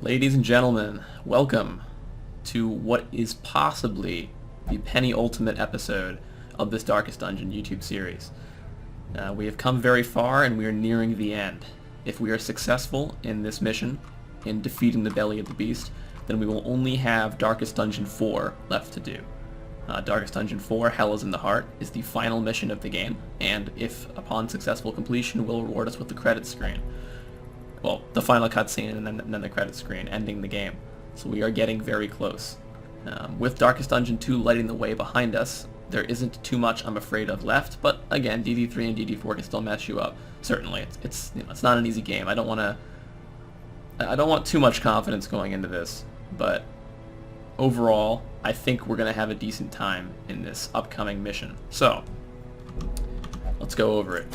Ladies and gentlemen, welcome to what is possibly the penultimate episode of this Darkest Dungeon YouTube series. We have come very far and we are nearing the end. If we are successful in this mission, in defeating the belly of the beast, then we will only have Darkest Dungeon 4 left to do. Darkest Dungeon 4, Hell is in the Heart, is the final mission of the game, and if upon successful completion, will reward us with the credits screen. Well, the final cutscene and then the credits screen, ending the game. So we are getting very close. With Darkest Dungeon 2 lighting the way behind us, there isn't too much I'm afraid of left, but again, DD3 and DD4 can still mess you up. Certainly, it's not an easy game. I don't want too much confidence going into this, but overall, I think we're going to have a decent time in this upcoming mission. So, let's go over it.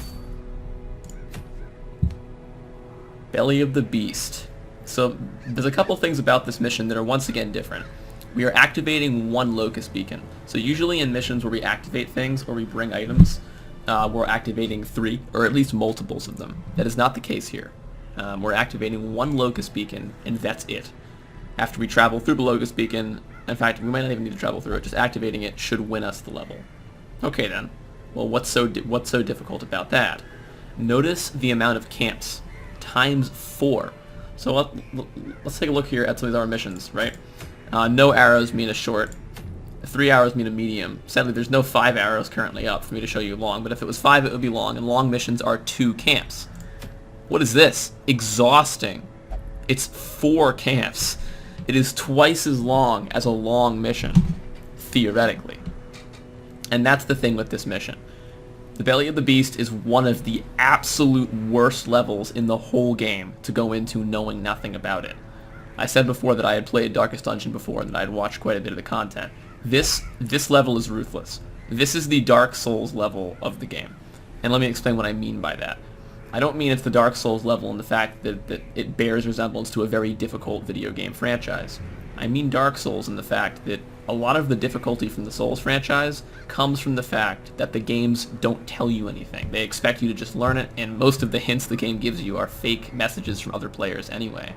Belly of the Beast. So, there's a couple things about this mission that are once again different. We are activating one locust beacon. So usually in missions where we activate things or we bring items, we're activating 3, or at least multiples of them. That is not the case here. We're activating one locust beacon, and that's it. After we travel through the locust beacon, in fact, we might not even need to travel through it, just activating it should win us the level. Okay then. Well, what's so difficult about that? Notice the amount of camps, times 4. So let's take a look here at some of our missions, right? No arrows mean a short. 3 arrows mean a medium. Sadly, there's no 5 arrows currently up for me to show you long, but if it was 5, it would be long, and long missions are 2 camps. What is this? Exhausting. It's 4 camps. It is twice as long as a long mission, theoretically. And that's the thing with this mission. The Belly of the Beast is one of the absolute worst levels in the whole game to go into knowing nothing about it. I said before that I had played Darkest Dungeon before and that I had watched quite a bit of the content. This level is ruthless. This is the Dark Souls level of the game. And let me explain what I mean by that. I don't mean it's the Dark Souls level in the fact that it bears resemblance to a very difficult video game franchise. I mean Dark Souls in the fact that a lot of the difficulty from the Souls franchise comes from the fact that the games don't tell you anything. They expect you to just learn it, and most of the hints the game gives you are fake messages from other players anyway.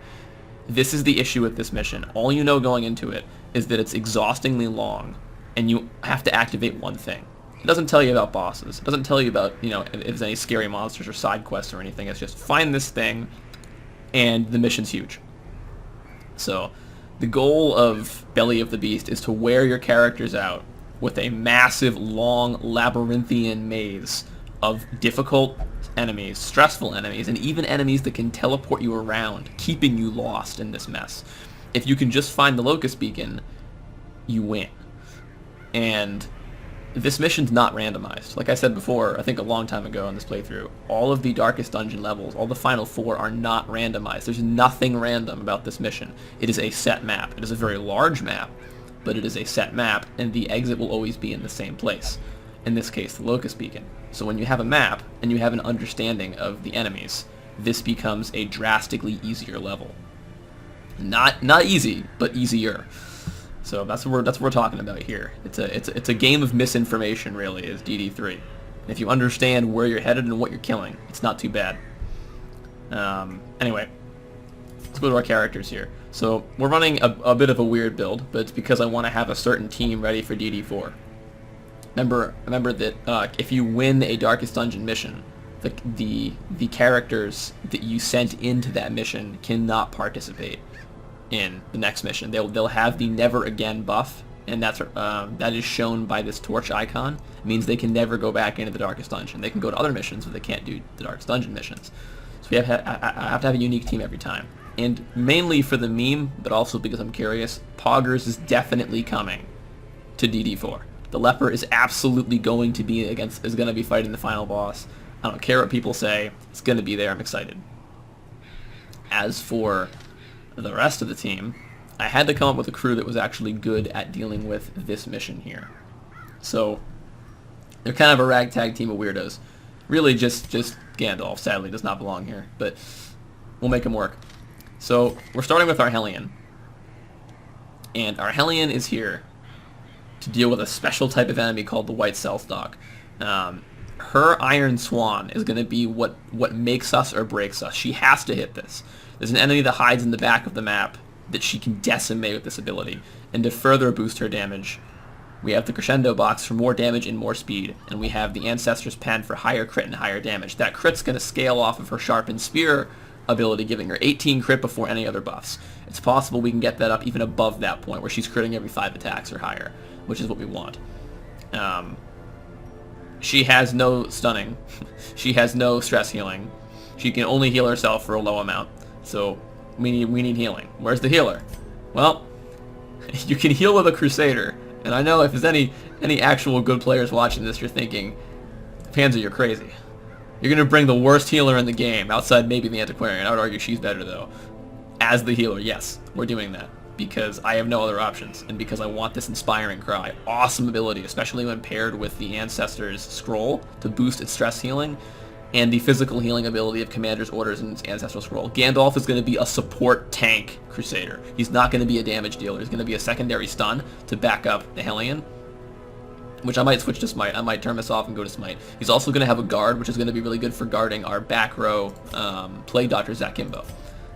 This is the issue with this mission. All you know going into it is that it's exhaustingly long, and you have to activate one thing. It doesn't tell you about bosses. It doesn't tell you about, if there's any scary monsters or side quests or anything. It's just find this thing, and the mission's huge. So, the goal of Belly of the Beast is to wear your characters out with a massive, long, labyrinthian maze of difficult enemies, stressful enemies, and even enemies that can teleport you around, keeping you lost in this mess. If you can just find the locust beacon, you win. And this mission's not randomized. Like I said before, I think a long time ago in this playthrough, all of the Darkest Dungeon levels, all the final 4 are not randomized. There's nothing random about this mission. It is a set map. It is a very large map, but it is a set map, and the exit will always be in the same place. In this case, the locust beacon. So when you have a map, and you have an understanding of the enemies, this becomes a drastically easier level. Not easy, but easier. So that's what we're talking about here. It's a game of misinformation, really, is DD3. And if you understand where you're headed and what you're killing, it's not too bad. Anyway, let's go to our characters here. So we're running a bit of a weird build, but it's because I want to have a certain team ready for DD4. Remember that if you win a Darkest Dungeon mission, the characters that you sent into that mission cannot participate in the next mission. They'll have the Never Again buff, and that is shown by this torch icon. It means they can never go back into the Darkest Dungeon. They can go to other missions, but they can't do the Darkest Dungeon missions. So I have to have a unique team every time. And mainly for the meme, but also because I'm curious, Poggers is definitely coming to DD4. The leper is absolutely going to be fighting the final boss. I don't care what people say. It's going to be there. I'm excited. As for the rest of the team, I had to come up with a crew that was actually good at dealing with this mission here. So, they're kind of a ragtag team of weirdos. Really just Gandalf, sadly, does not belong here, but we'll make him work. So, we're starting with our Hellion. And our Hellion is here to deal with a special type of enemy called the White Cellstock. Her Iron Swan is going to be what makes us or breaks us. She has to hit this. There's an enemy that hides in the back of the map that she can decimate with this ability. And to further boost her damage, we have the Crescendo box for more damage and more speed, and we have the Ancestor's Pen for higher crit and higher damage. That crit's going to scale off of her Sharpened Spear ability, giving her 18 crit before any other buffs. It's possible we can get that up even above that point, where she's critting every 5 attacks or higher, which is what we want. She has no stunning. She has no stress healing. She can only heal herself for a low amount, so we need healing. Where's the healer? Well, you can heal with a Crusader. And I know if there's any actual good players watching this, you're thinking, Panzer, you're crazy. You're going to bring the worst healer in the game, outside maybe the Antiquarian. I would argue she's better, though. As the healer, yes, we're doing that. Because I have no other options, and because I want this Inspiring Cry. Awesome ability, especially when paired with the Ancestor's Scroll to boost its stress healing, and the physical healing ability of Commander's Orders and its Ancestral Scroll. Gandalf is going to be a support tank Crusader. He's not going to be a damage dealer. He's going to be a secondary stun to back up the Hellion, which I might switch to Smite. I might turn this off and go to Smite. He's also going to have a Guard, which is going to be really good for guarding our back row Plague Doctor Zackkimbo.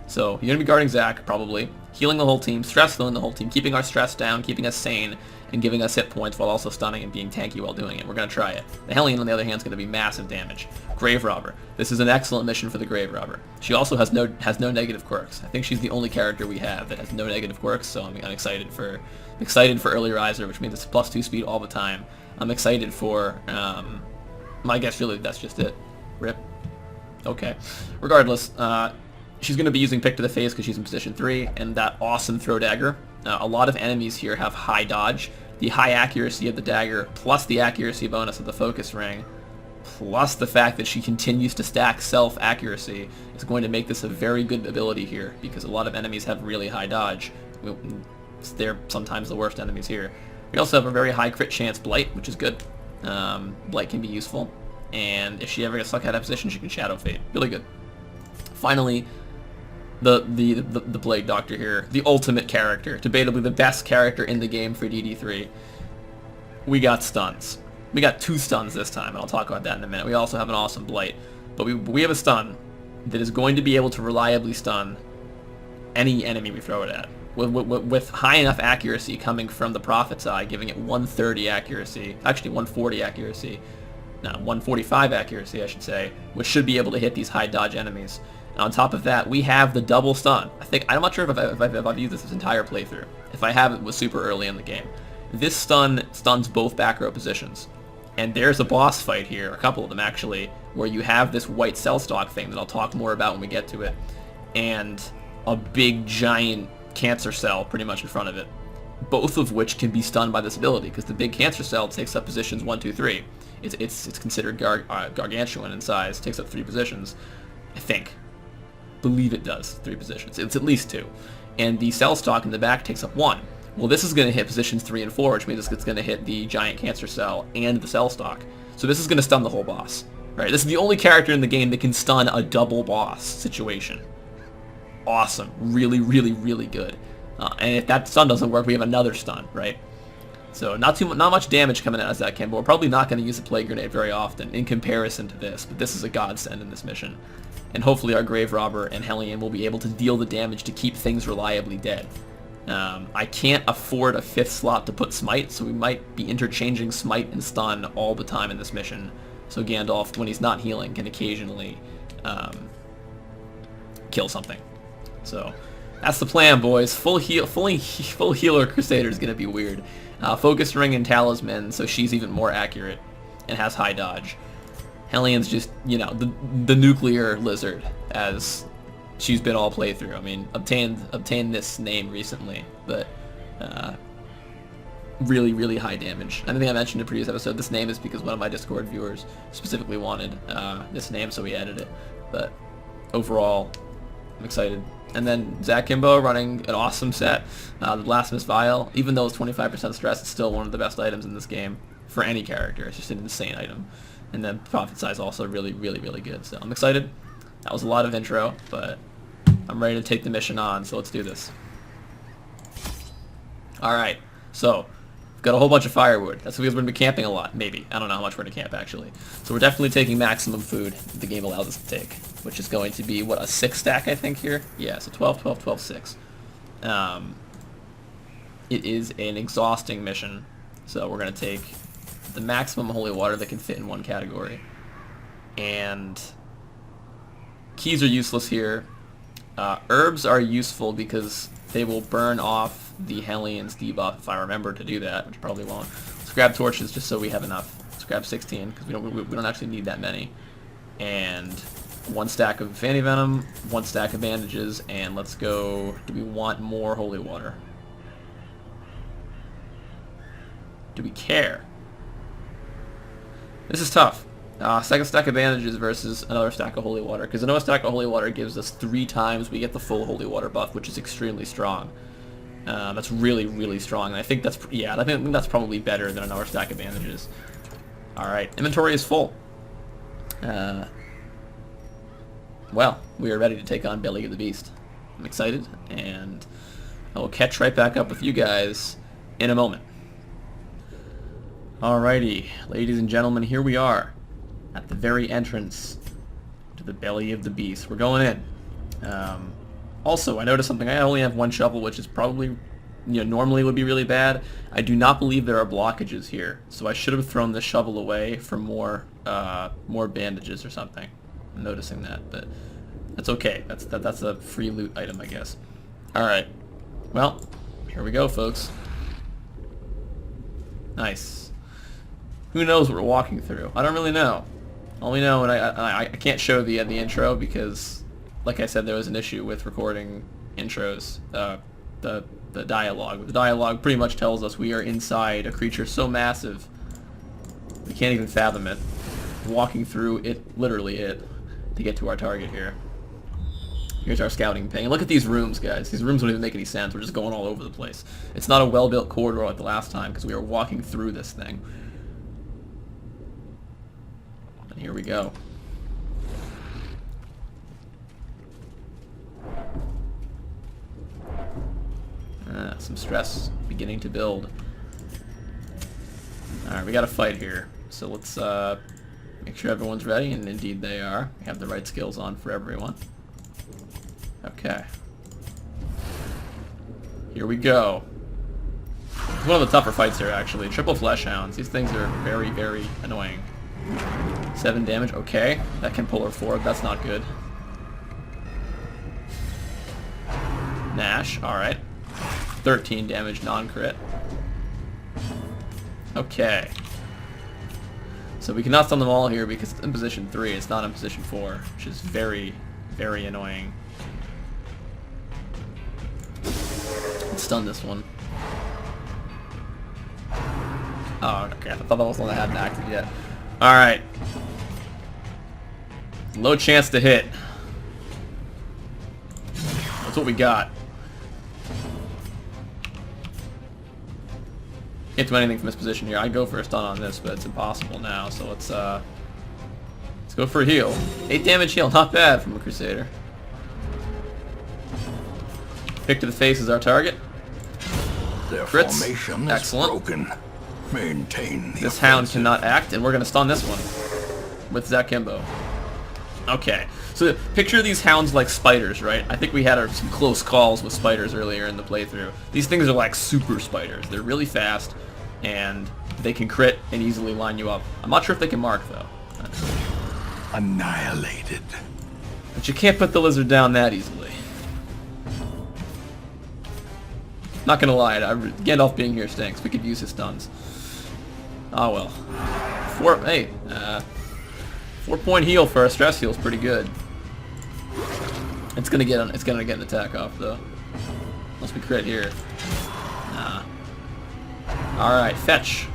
So you're going to be guarding Zack, probably, healing the whole team, stress healing the whole team, keeping our stress down, keeping us sane, and giving us hit points while also stunning and being tanky while doing it. We're going to try it. The Hellion, on the other hand, is going to be massive damage. Grave Robber. This is an excellent mission for the Grave Robber. She also has no negative quirks. I think she's the only character we have that has no negative quirks, so I'm excited for Early Riser, which means it's +2 speed all the time. I'm excited for, I guess really that's just it. Rip. Okay. Regardless, she's going to be using Pick to the Face because she's in position 3, and that awesome Throw Dagger. A lot of enemies here have high dodge. The high accuracy of the dagger, plus the accuracy bonus of the focus ring, plus the fact that she continues to stack self-accuracy, is going to make this a very good ability here, because a lot of enemies have really high dodge. They're sometimes the worst enemies here. We also have a very high crit chance Blight, which is good. Blight can be useful, and if she ever gets stuck out of position, she can Shadow Fade. Really good. Finally, the Plague Doctor here, the ultimate character, debatably the best character in the game for DD3. We got stuns. We got 2 stuns this time, and I'll talk about that in a minute. We also have an awesome Blight, but we have a stun that is going to be able to reliably stun any enemy we throw it at, with high enough accuracy coming from the Prophet's Eye, giving it 130 accuracy, actually 140 accuracy, no, 145 accuracy I should say, which should be able to hit these high dodge enemies. On top of that, we have the double stun. I'm not sure if I've used this entire playthrough. If I have, it was super early in the game. This stun stuns both back row positions. And there's a boss fight here, a couple of them actually, where you have this white cell stock thing that I'll talk more about when we get to it, and a big giant cancer cell pretty much in front of it. Both of which can be stunned by this ability, because the big cancer cell takes up positions 1, 2, 3. It's considered gargantuan in size, takes up 3 positions, I think. Believe it does 3 positions. It's at least 2. And the cell stock in the back takes up 1. Well, this is going to hit positions 3 and 4, which means it's going to hit the giant cancer cell and the cell stock. So this is going to stun the whole boss. Right? This is the only character in the game that can stun a double boss situation. Awesome. Really, really, really good. And if that stun doesn't work, we have another stun, right? So not much damage coming out of Zackkimbo. We're probably not going to use a Plague Grenade very often in comparison to this, but this is a godsend in this mission. And hopefully our Grave Robber and Hellion will be able to deal the damage to keep things reliably dead. I can't afford a 5th slot to put Smite, so we might be interchanging Smite and Stun all the time in this mission. So Gandalf, when he's not healing, can occasionally kill something. So that's the plan, boys. Full healer Crusader is going to be weird. Focus Ring and Talisman, so she's even more accurate and has high dodge. Hellion's just, the nuclear lizard, as she's been all playthrough. I mean, obtained this name recently, but really, really high damage. I think I mentioned in a previous episode, this name is because one of my Discord viewers specifically wanted this name, so we added it. But overall, I'm excited. And then Zackkimbo running an awesome set. The Blasphemous Vial, even though it's 25% stress, it's still one of the best items in this game for any character. It's just an insane item. And then Prophet's Eye is also really, really, really good. So I'm excited. That was a lot of intro, but I'm ready to take the mission on, so let's do this. Alright, so we've got a whole bunch of firewood. That's because we're going to be camping a lot, maybe. I don't know how much we're going to camp, actually. So we're definitely taking maximum food the game allows us to take, which is going to be, what, a 6 stack, I think, here? Yeah, so 12, 12, 12, 6. It is an exhausting mission, so we're going to take the maximum holy water that can fit in one category. And keys are useless here. Herbs are useful because they will burn off the Hellions debuff if I remember to do that, which probably won't. Let's grab torches just so we have enough. Let's grab 16 because we don't actually need that many. And 1 stack of anti-venom, 1 stack of bandages, and let's go. Do we want more holy water? Do we care? This is tough. Second stack of bandages versus another stack of holy water, because another stack of holy water gives us 3 times we get the full holy water buff, which is extremely strong. That's really, really strong, and I think that's I think that's probably better than another stack of bandages. All right, inventory is full. Well, we are ready to take on Belly of the Beast. I'm excited, and I will catch right back up with you guys in a moment. Alrighty, ladies and gentlemen, here we are at the very entrance to the Belly of the Beast. We're going in. Also, I noticed something. I only have 1 shovel, which is probably, normally would be really bad. I do not believe there are blockages here, so I should have thrown this shovel away for more bandages or something. I'm noticing that, but that's okay. That's a free loot item, I guess. All right. Well, here we go, folks. Nice. Who knows what we're walking through? I don't really know. All we know, and I can't show the intro because, like I said, there was an issue with recording intros. The dialogue. The dialogue pretty much tells us we are inside a creature so massive we can't even fathom it. Walking through it, literally it, to get to our target here. Here's our scouting ping. And look at these rooms, guys. These rooms don't even make any sense. We're just going all over the place. It's not a well-built corridor like the last time because we are walking through this thing. And here we go. Some stress beginning to build. Alright, we got a fight here. So let's make sure everyone's ready, and indeed they are. We have the right skills on for everyone. Okay. Here we go. It's one of the tougher fights here, actually. Triple flesh hounds. These things are very, very annoying. 7 damage. Okay. That can pull her forward. That's not good. Nash. Alright. 13 damage, non-crit. Okay. So we cannot stun them all here because it's in position 3. It's not in position 4, which is very, very annoying. Let's stun this one. Oh, okay. I thought that was one that hadn't acted yet. Alright. Low chance to hit. That's what we got. Can't do anything from this position here. I'd go for a stun on this, but it's impossible now. So let's go for a heal. 8 damage heal, not bad from a Crusader. Pick to the face is our target. Their Crits. formation is Excellent. broken. Maintain the This hound offensive. cannot act, and we're gonna stun this one with Zackkimbo. Okay, so picture these hounds like spiders, right? I think we had some close calls with spiders earlier in the playthrough. These things are like super spiders. They're really fast, and they can crit and easily line you up. I'm not sure if they can mark, though. Annihilated. But you can't put the lizard down that easily. Not gonna lie, Gandalf being here stinks. We could use his stuns. Oh well. 4-point heal for a stress heal is pretty good. It's gonna get an attack off though. Unless we crit here. Nah. Alright, fetch.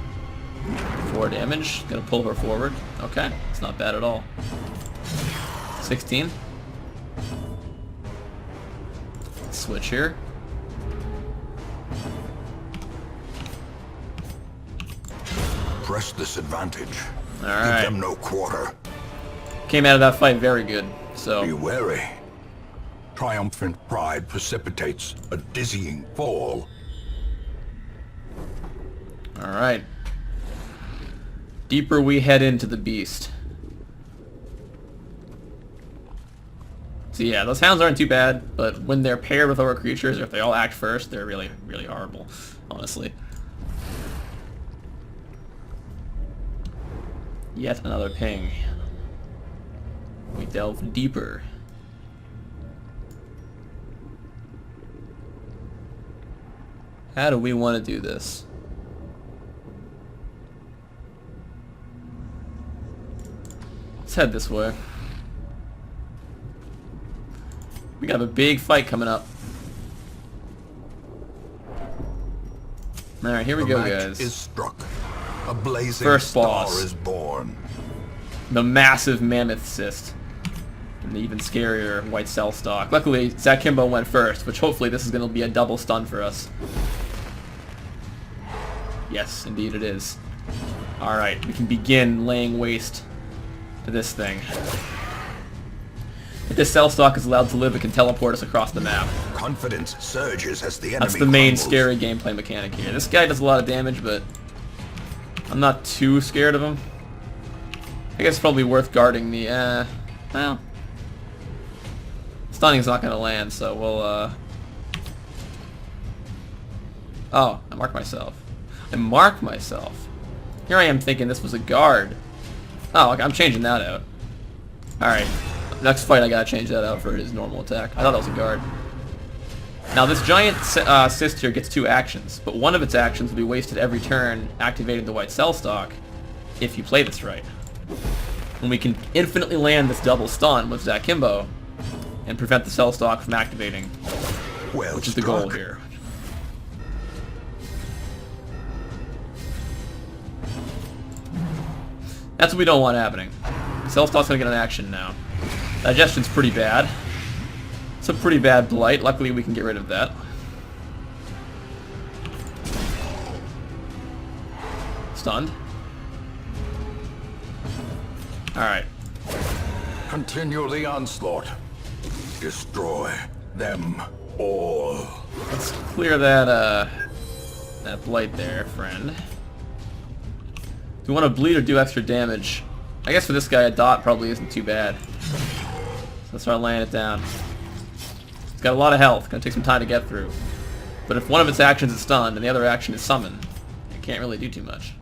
4 damage. Gonna pull her forward. Okay, it's not bad at all. 16. Let's switch here. Press this advantage. Alright. Give them no quarter. Came out of that fight very good. So Be wary. Triumphant pride precipitates a dizzying fall. alright. Deeper we head into the beast. So yeah, those hounds aren't too bad, but when they're paired with other creatures, or if they all act first, they're really, really horrible, honestly. Yet another ping. We delve deeper. How do we want to do this? Let's head this way. We got a big fight coming up. Alright, here we go, guys. Is struck. A blazing First star boss. is born. The massive mammoth cyst. And the even scarier white cell stalk. Luckily, Zackkimbo went first, which hopefully this is going to be a double stun for us. Yes, indeed it is. Alright, we can begin laying waste to this thing. If this cell stalk is allowed to live, it can teleport us across the map. Confidence surges as the enemy That's the main crumbles. scary gameplay mechanic here. This guy does a lot of damage, but I'm not too scared of him. I guess it's probably worth guarding the, well... Stunning's not gonna land, so we'll, Oh, I marked myself. I marked myself. Here I am thinking this was a guard. Oh, okay, I'm changing that out. Alright. Next fight I gotta change that out for his normal attack. I thought that was a guard. Now this giant cyst here gets 2 actions, but one of its actions will be wasted every turn activating the white cell stalk if you play this right. And we can infinitely land this double stun with Zackkimbo and prevent the cell stalk from activating, Well which is the goal struck. here. That's what we don't want happening. Cell stalk's gonna get an action now. Digestion's pretty bad. It's a pretty bad blight. Luckily we can get rid of that. Stunned. Alright. Continue the onslaught. Destroy them all. Let's clear that, that blight there, friend. Do we want to bleed or do extra damage? I guess for this guy, a dot probably isn't too bad. So let's start laying it down. It's got a lot of health. Gonna take some time to get through. But if one of its actions is stunned and the other action is summon, it can't really do too much.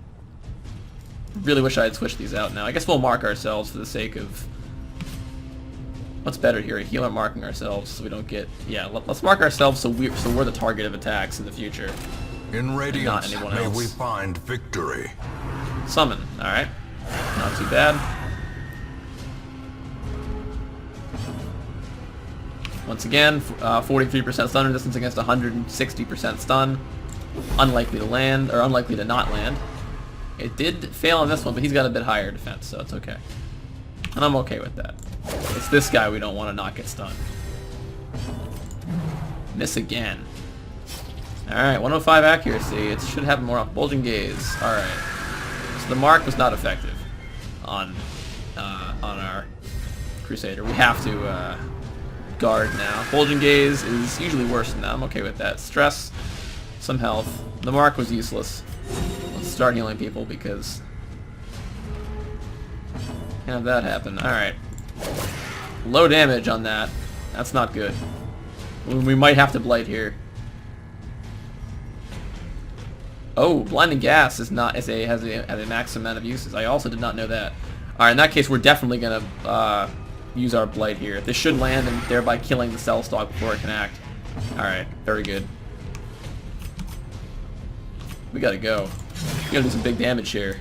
Really wish I had switched these out now. I guess we'll mark ourselves for the sake of... What's better here, a healer marking ourselves so we don't get... Yeah, let's mark ourselves so we're the target of attacks in the future. In radiance, anyone may else. we find victory. Summon, alright. Not too bad. Once again, 43% stun resistance against 160% stun. Unlikely to land, or unlikely to not land. It did fail on this one, but he's got a bit higher defense, so it's okay. And I'm okay with that. It's this guy we don't want to not get stunned. Miss again. Alright, 105 accuracy. It should have more off. Bulging Gaze. Alright. So the mark was not effective on our Crusader. We have to guard now. Bulging Gaze is usually worse than that. I'm okay with that. Stress, some health. The mark was useless. Let's start healing people because can't have that happen. Alright. Low damage on that. That's not good. We might have to blight here. Oh, blinding gas has a max amount of uses. I also did not know that. Alright, in that case we're definitely gonna use our blight here. This should land and thereby killing the cell stalk before it can act. Alright, very good. We gotta go. We gotta do some big damage here.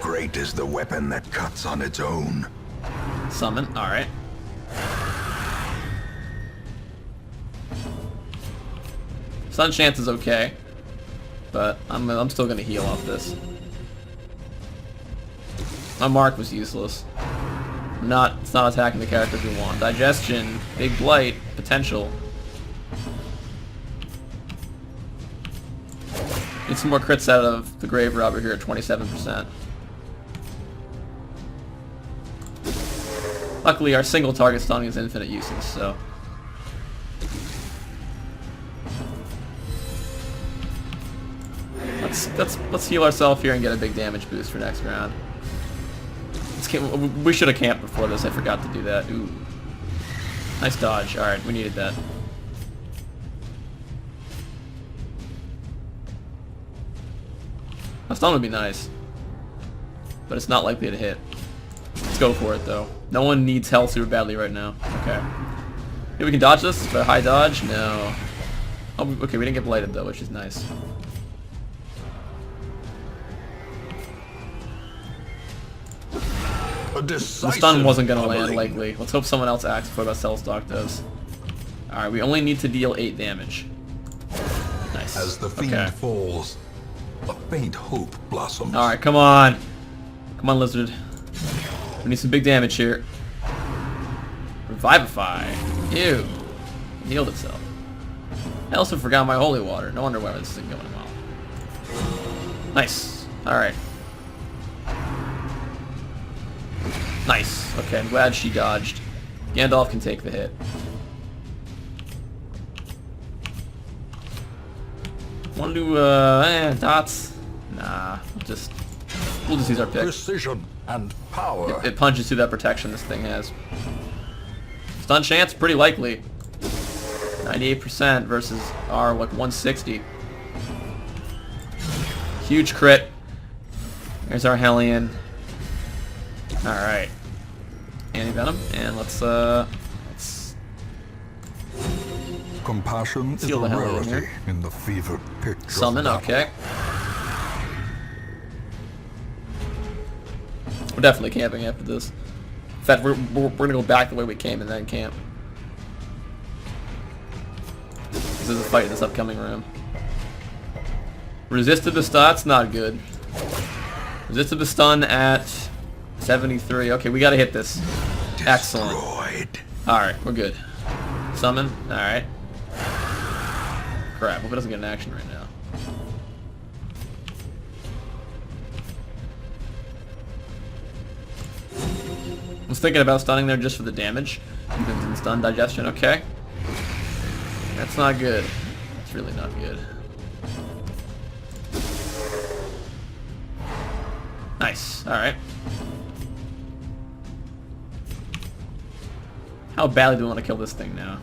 Great is the weapon that cuts on its own. Summon, alright. Stun chance is okay, but I'm still gonna heal off this. My mark was useless. It's not attacking the characters we want. Digestion, big blight, potential. Need some more crits out of the Grave Robber here at 27%. Luckily, our single target stunning is infinite uses, so. Let's heal ourselves here and get a big damage boost for next round. We should have camped before this. I forgot to do that. Ooh. Nice dodge. Alright, we needed that. A stun would be nice. But it's not likely to hit. Let's go for it, though. No one needs health super badly right now. Okay. Maybe we can dodge this, but high dodge? No. Oh, okay, we didn't get blighted, though, which is nice. The stun wasn't going to land, likely. Let's hope someone else acts before that Cellstock does. Alright, we only need to deal 8 damage. Nice. As the fiend falls, a faint hope blossoms. Alright, come on. Come on, Lizard. We need some big damage here. Revivify. Ew. It healed itself. I also forgot my holy water. No wonder why this isn't going well. Nice. Alright. Nice. Okay, I'm glad she dodged. Gandalf can take the hit. Want to do, dots? Nah, we'll just use our pick. Precision and power. It punches through that protection this thing has. Stun chance, pretty likely. 98% versus our, like, 160. Huge crit. There's our Hellion. Alright. Anti-venom, and let's compassion is seal a the Hellion rarity here. in the fevered pitch. Summon, okay. We're definitely camping after this. In fact, we're gonna go back the way we came and then camp. This is a fight in this upcoming room. Resisted the stats, not good. Resisted the stun at 73. Okay, we gotta hit this. Excellent. Alright, we're good. Summon. Alright. Crap, hope it doesn't get an action right now. I was thinking about stunning there just for the damage. Even stun digestion, okay. That's not good. That's really not good. Nice, alright. How badly do we want to kill this thing now?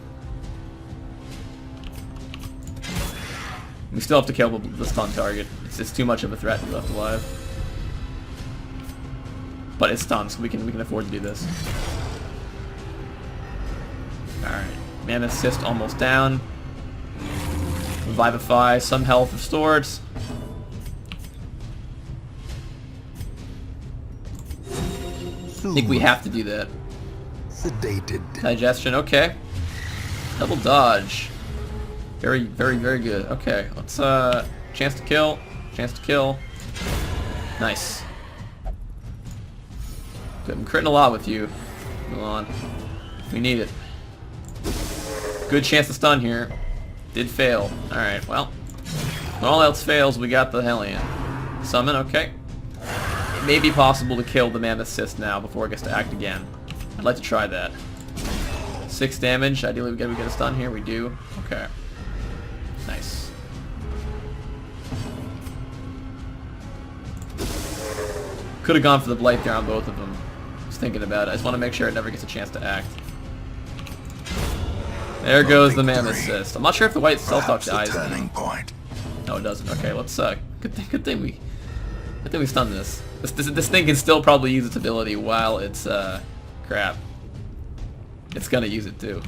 We still have to kill the stun target. It's too much of a threat to be left alive. But it's stunned, so we can afford to do this. Alright. Mana Assist almost down. Revivify, some health restored. I think we have to do that. Sedated. Digestion, okay. Double dodge. Very, very, very good. Okay, let's chance to kill. Chance to kill. Nice. Good. I'm critting a lot with you. Come on. We need it. Good chance to stun here. Did fail. Alright, well. When all else fails, we got the Hellion. Summon, okay. It may be possible to kill the Mammoth Cyst now before it gets to act again. I'd like to try that. 6 damage. Ideally we get a stun here. We do. Okay. Nice. Could have gone for the Blight there on both of them. Just thinking about it. I just want to make sure it never gets a chance to act. There goes the Mammoth Cyst. I'm not sure if the white Cellstock dies now. No, it doesn't. Okay, let's good thing we stunned this. This thing can still probably use its ability while it's crap. It's gonna use it too.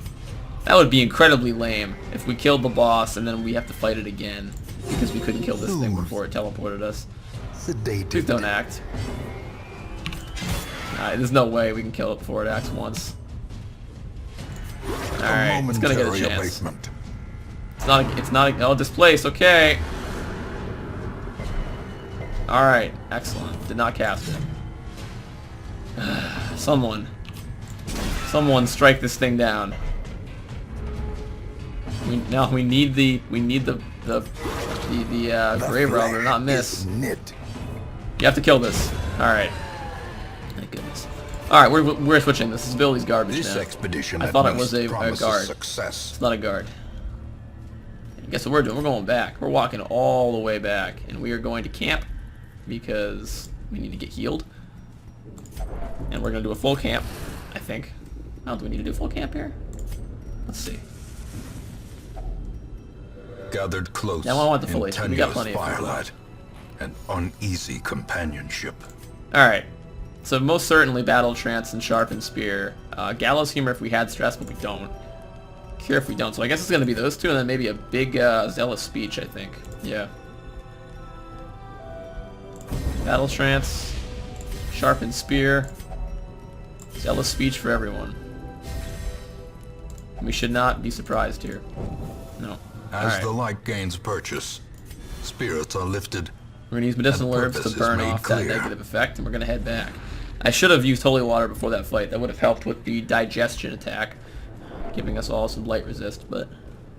That would be incredibly lame if we killed the boss and then we have to fight it again because we couldn't kill this thing before it teleported us. Please don't act. There's no way we can kill it before it acts once. Alright, it's gonna get a chance. It's not a, oh, displace, okay. Alright, excellent. Did not cast it. Someone strike this thing down. We need the grave robber, not miss. You have to kill this. Alright. Thank goodness. Alright, we're switching. This ability's garbage now. I thought it was a guard. It's not a guard. Guess what we're doing? We're going back. We're walking all the way back. And we are going to camp because we need to get healed. And we're going to do a full camp, I think. Oh, do we need to do a full camp here? Let's see. Gathered close Yeah, I want the full in HP. We got tenuous plenty of food firelight and uneasy companionship. Alright. So most certainly Battle Trance and Sharpened Spear. Gallows Humor if we had stress, but we don't. Cure if we don't. So I guess it's going to be those two, and then maybe a big Zealous Speech, I think. Yeah. Battle Trance, Sharpened Spear, Zealous Speech for everyone. We should not be surprised here. No. As the light gains purchase, spirits are lifted. We're going to use medicinal and herbs to purpose is burn made off that clear. negative effect, and we're going to head back. I should have used holy water before that fight. That would have helped with the digestion attack, giving us all some light resist, but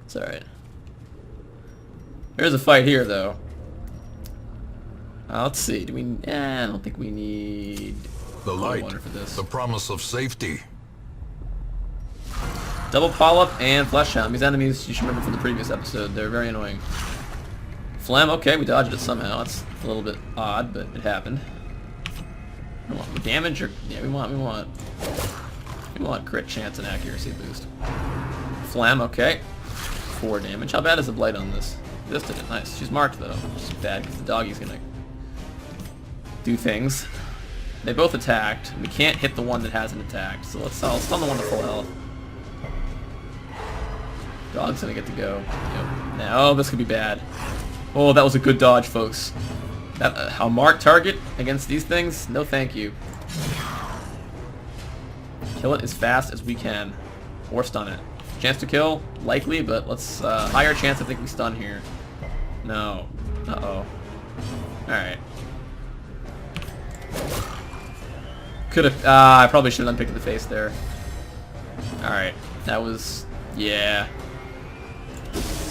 it's alright. There's a fight here, though. Let's see. Do we... I don't think we need The holy light, water for this. the promise of safety. Double Polyp and Flesh Hound. These enemies, you should remember from the previous episode, they're very annoying. Phlegm, okay, we dodged it somehow. It's a little bit odd, but it happened. We want damage, or yeah, we want crit chance and accuracy boost. Phlegm, okay. 4 damage. How bad is the blight on this? This did it. Nice. She's marked though, which is bad because the doggy's gonna do things. They both attacked. We can't hit the one that hasn't attacked, so let's stun the one to full health. Dog's gonna get to go. Yep. Now, oh, this could be bad. Oh, that was a good dodge, folks. That a marked target against these things? No, thank you. Kill it as fast as we can, or stun it. Chance to kill, likely, but let's higher chance. I think we stun here. No. Uh-oh. All right. Could have. I probably should have unpicked the face there. All right. That was. Yeah.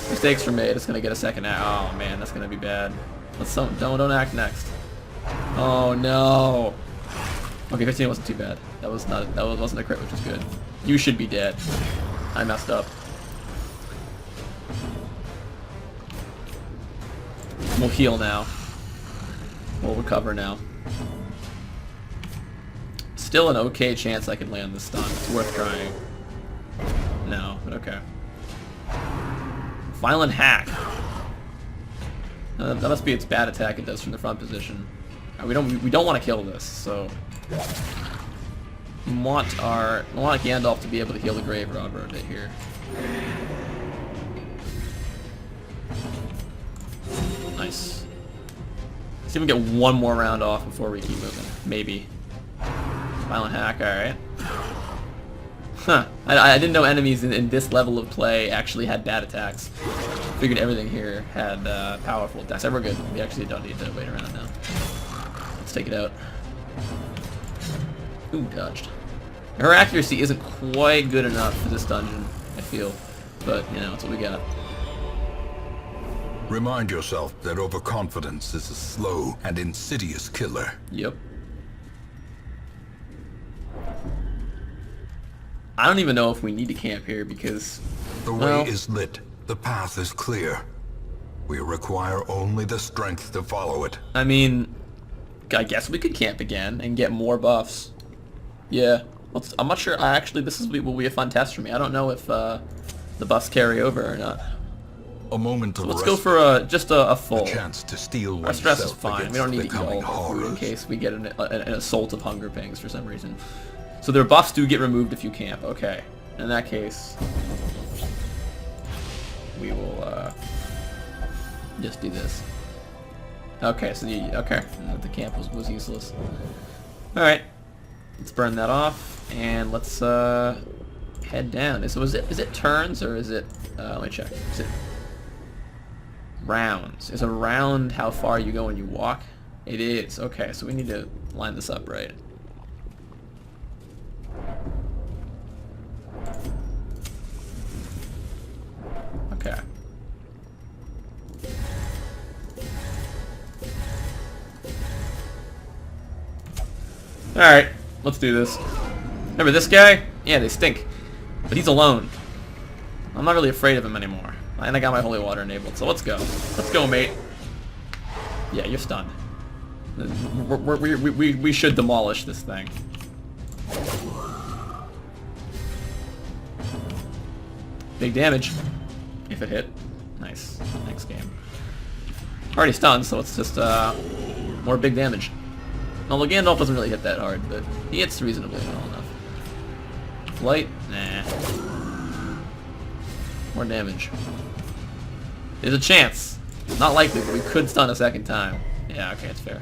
Mistakes were made. It's gonna get a second. Oh man, that's gonna be bad. Let's don't act next. Oh no. Okay, 15 wasn't too bad. That wasn't a crit, which was good. You should be dead. I messed up. We'll heal now. We'll recover now. Still an okay chance I can land this stun. It's worth trying. No, but okay. Violent Hack. That must be its bad attack it does from the front position. We don't want to kill this, so we want Gandalf to be able to heal the grave robber a bit here. Nice. Let's see if we can get one more round off before we keep moving. Maybe. Violent Hack, alright. Huh. I didn't know enemies in this level of play actually had bad attacks. Figured everything here had powerful attacks. We're good. We actually don't need to wait around now. Let's take it out. Ooh, dodged. Her accuracy isn't quite good enough for this dungeon, I feel. But, you know, it's what we got. Remind yourself that overconfidence is a slow and insidious killer. Yep. I don't even know if we need to camp here because... The way is lit. The path is clear. We require only the strength to follow it. I mean, I guess we could camp again and get more buffs. Yeah. I'm not sure. Actually, this will be a fun test for me. I don't know if the buffs carry over or not. A moment of So let's rest, go for just a full. a chance to steel Our stress is oneself fine. We don't need to against eat the all coming the food in horrors. case we get an assault of hunger pangs for some reason. So their buffs do get removed if you camp. Okay. In that case, we will just do this. Okay, so the camp was useless. All right, let's burn that off and let's head down. So is it turns or is it? Let me check. Is it rounds? Is a round how far you go when you walk? It is. Okay, so we need to line this up right. Okay. Alright, let's do this. Remember this guy? Yeah, they stink. But he's alone. I'm not really afraid of him anymore. And I got my holy water enabled, so let's go. Let's go, mate. Yeah, you're stunned. We should demolish this thing. Big damage. If it hit. Nice. Next game. Already stunned, so it's just more big damage. Although Gandalf doesn't really hit that hard, but he hits reasonably well enough. Light? Nah. More damage. There's a chance. Not likely, but we could stun a second time. Yeah, okay, it's fair.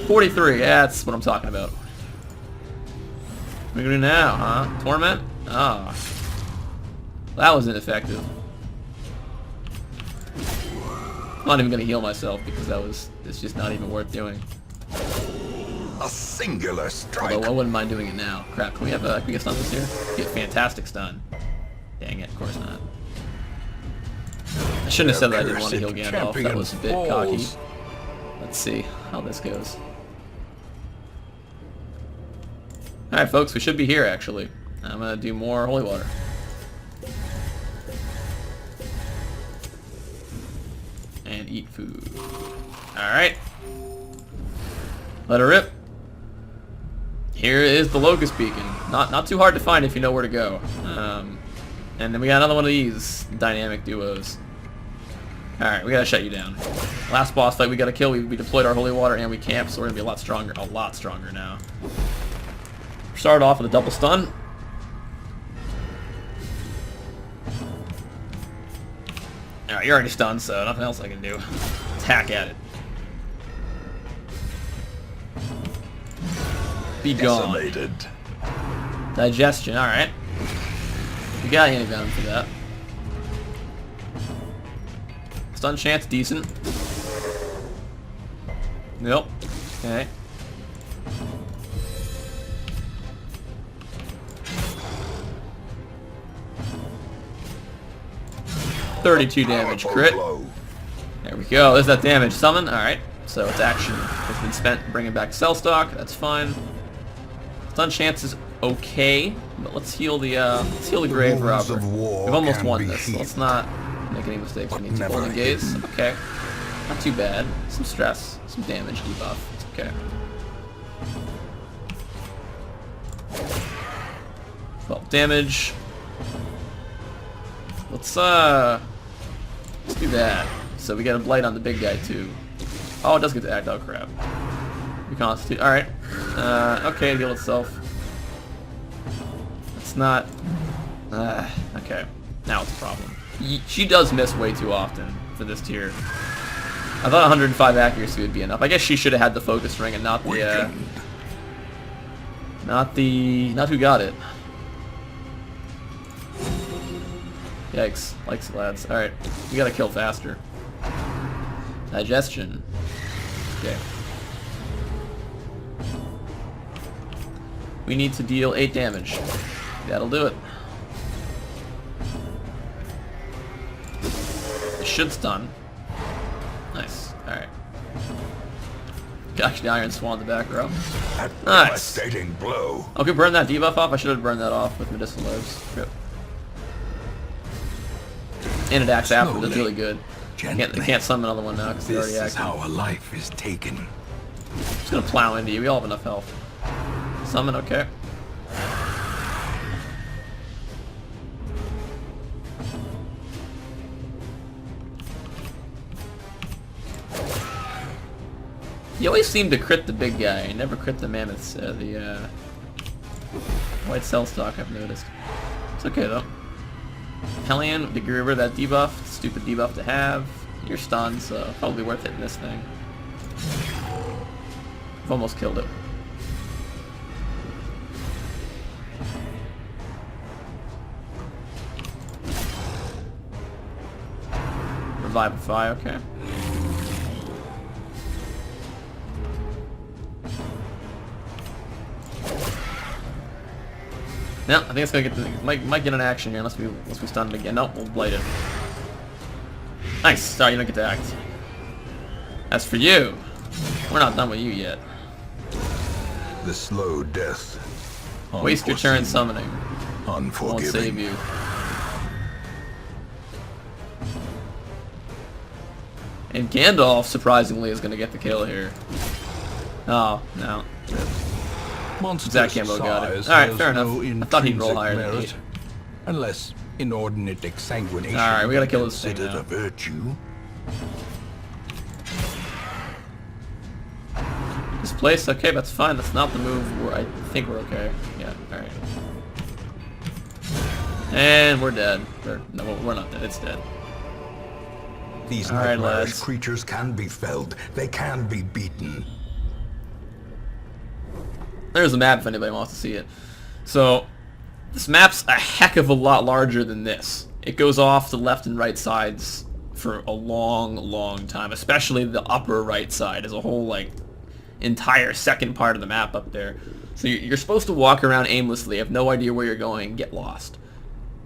43, yeah, that's what I'm talking about. What are we gonna do now, huh? Torment? Ah. That was ineffective. I'm not even gonna heal myself because it's just not even worth doing. A singular strike. Although I wouldn't mind doing it now. Crap, can we get stun this here? Get fantastic stun. Dang it, of course not. I shouldn't have said that I didn't want to heal Gandalf. That was a bit cocky. Let's see how this goes. Alright folks, we should be here actually. I'm gonna do more holy water. And eat food. Alright. Let her rip. Here is the Locust Beacon. Not too hard to find if you know where to go. And then we got another one of these dynamic duos. Alright, we gotta shut you down. Last boss fight we gotta kill. We deployed our holy water and we camped, so we're gonna be a lot stronger now. Started off with a double stun. Alright, you're already stunned, so nothing else I can do. Attack at it. Be gone. Desolated. Digestion, alright. We got any venom for that. Stun chance, decent. Nope. Okay. $32 damage, crit. There we go, there's that damage. Summon, alright. So its action has been spent bringing back cell stock, that's fine. Stun chance is okay, but let's heal the grave robber. We've almost won this, so let's not make any mistakes. We need to golden gaze. Okay. Not too bad. Some stress, some damage debuff. It's okay. Well, damage. Let's do that. So we got a blight on the big guy too. Oh, it does get to act. Oh crap. Reconstitute. Alright. Okay, heal itself. It's not... okay. Now it's a problem. She does miss way too often for this tier. I thought 105 accuracy would be enough. I guess she should have had the focus ring and not the, not who got it. Yikes. Likes it, lads. Alright. We gotta kill faster. Digestion. Okay. We need to deal 8 damage. That'll do it. It should stun. Nice. Alright. Actually, Iron Swan in the back row. Nice. Devastating blow. Okay, burn that debuff off. I should have burned that off with medicinal herbs. Yep. And it acts after. That's really good. I can't summon another one now because they already acted. This is how a life is taken. Just gonna plow into you. We all have enough health. Summon, okay. You always seem to crit the big guy. You never crit the mammoths. The white cell stock, I've noticed. It's okay though. Hellion, the Groover, that debuff, stupid debuff to have. You're stunned, so probably worth hitting this thing. I've almost killed it. Revivify, okay. No, I think it's gonna get might get an action here unless we stun it again. Nope, we'll blight it. Nice. Sorry, you don't get to act. As for you, we're not done with you yet. The slow death. Waste your turn summoning. Unforgiving. Won't save you. And Gandalf, surprisingly, is gonna get the kill here. Oh, no. Monster's Zackkimbo got it. size Alright, has fair enough. no I thought he'd roll higher intrinsic than merit, 8. Unless Inordinate exsanguination. Alright, we gotta kill this thing considered now. a virtue. This place? Okay, that's fine. That's not the move where I think we're okay. Yeah, alright. And we're dead. No, we're not dead. It's dead. These All right, nightmarish lads. creatures can be felled. They can be beaten. There's a map if anybody wants to see it. So, this map's a heck of a lot larger than this. It goes off the left and right sides for a long, long time. Especially the upper right side as a whole, like, entire second part of the map up there. So you're supposed to walk around aimlessly, have no idea where you're going, and get lost.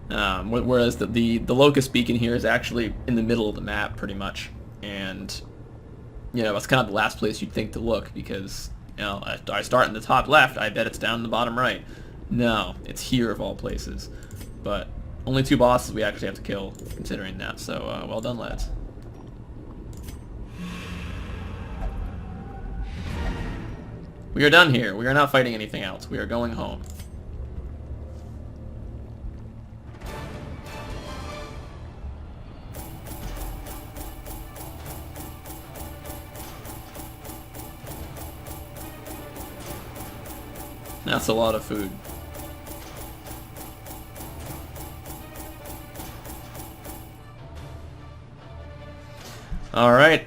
Whereas the locust beacon here is actually in the middle of the map, pretty much. And, you know, it's kind of the last place you'd think to look, because, you know, I start in the top left, I bet it's down in the bottom right. No, it's here of all places. But only 2 bosses we actually have to kill, considering that, so well done, lads. We are done here. We are not fighting anything else. We are going home. That's a lot of food. Alright.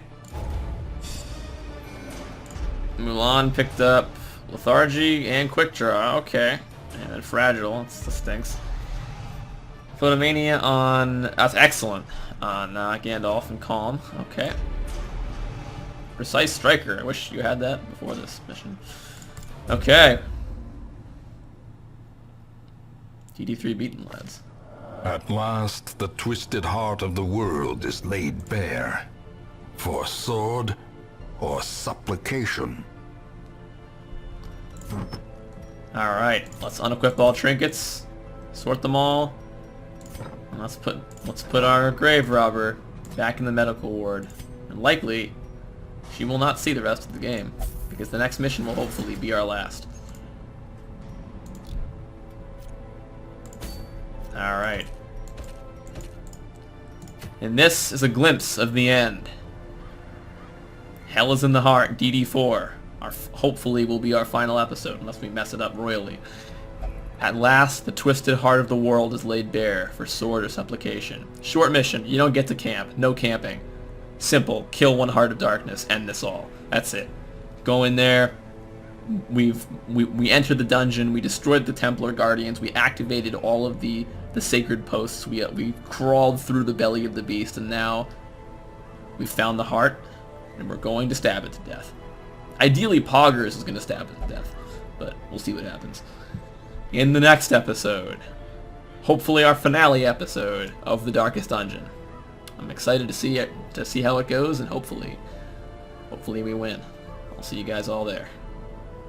Mulan picked up lethargy and quick draw. Okay. And then fragile. That stinks. Photomania on... That's excellent. On Gandalf and calm. Okay. Precise striker. I wish you had that before this mission. Okay. DD3 beaten, lads. At last, the twisted heart of the world is laid bare. For sword or supplication. Alright, let's unequip all trinkets, sort them all, and let's put our grave robber back in the medical ward. And likely, she will not see the rest of the game, because the next mission will hopefully be our last. Alright. And this is a glimpse of the end. Hell is in the Heart, DD4. Hopefully will be our final episode, unless we mess it up royally. At last, the twisted heart of the world is laid bare for sword or supplication. Short mission, you don't get to camp, no camping. Simple, kill one heart of darkness, end this all. That's it. Go in there, we entered the dungeon, we destroyed the Templar Guardians, we activated all of the sacred posts, we crawled through the belly of the beast, and now we found the heart, and we're going to stab it to death. Ideally, Poggers is going to stab it to death, but we'll see what happens. In the next episode, hopefully our finale episode of The Darkest Dungeon. I'm excited to see how it goes, and hopefully we win. I'll see you guys all there.